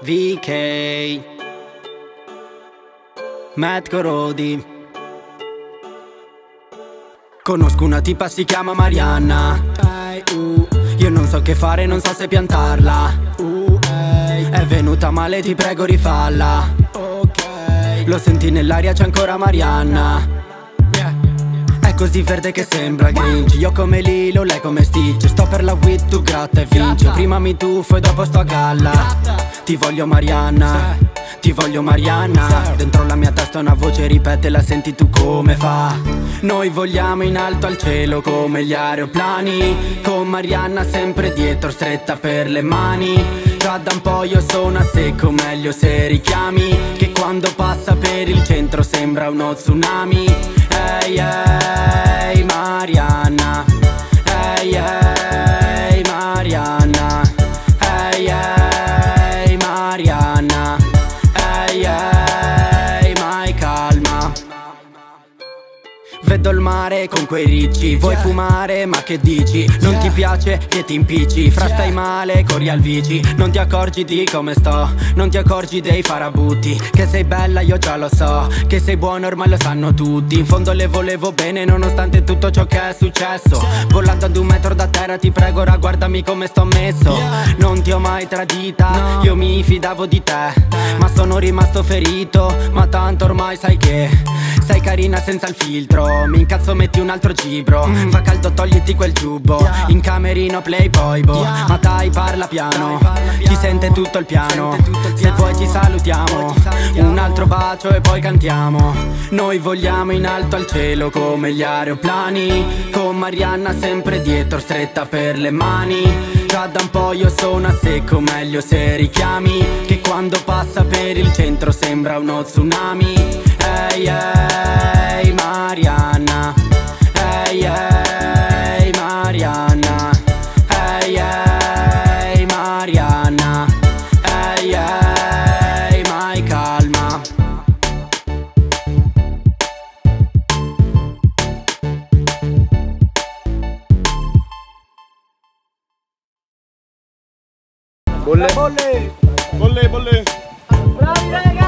VK Matt Corodi. Conosco una tipa, si chiama Marianna. Io non so che fare, non so se piantarla. È venuta male, ti prego rifalla. Lo senti nell'aria, c'è ancora Marianna. È così verde che sembra Grinch. Io come Lilo, lei come Stitch. Sto per la wit, tu gratta e vinci. Prima mi tuffo e dopo sto a galla. Ti voglio Marianna, ti voglio Marianna. Dentro la mia testa una voce ripete, la senti tu come fa? Noi vogliamo in alto al cielo come gli aeroplani. Con Marianna sempre dietro, stretta per le mani. Già da un po' io sono a secco, meglio se richiami. Che quando passa per il centro sembra uno tsunami. Ehi ehi Marianna, ehi ehi Marianna, ehi ehi Marianna, ehi ehi mai calma. Vedo il mare con quei ricci, vuoi fumare ma che dici? Non ti piace che ti impicci, fra stai male corri al vici. Non ti accorgi di come sto, non ti accorgi dei farabutti. Che sei bella io già lo so, che sei buona ormai lo sanno tutti. In fondo le volevo bene nonostante tutto ciò che è successo. Volando ad 1 metro da terra ti prego ora guardami come sto messo. Non ti ho mai tradita, io mi fidavo di te. Ma sono rimasto ferito, ma tanto ormai sai che sei carina senza il filtro. Mi incazzo metti un altro gibro. Fa caldo togliti quel giubbo. In camerino playboy boh. Ma dai parla piano, ti sente tutto il piano. Se vuoi ci salutiamo, un altro bacio e poi cantiamo. Noi vogliamo in alto al cielo come gli aeroplani. Con Marianna sempre dietro, stretta per le mani. Già da un po' io sono a secco, meglio se richiami. Che quando passa per il centro sembra uno tsunami. Ehi ehi Marianna, ehi ehi Marianna, ehi ehi Marianna, ehi ehi mai calma. Bolle, bolle, bolle, bolle. Bravi ragazzi!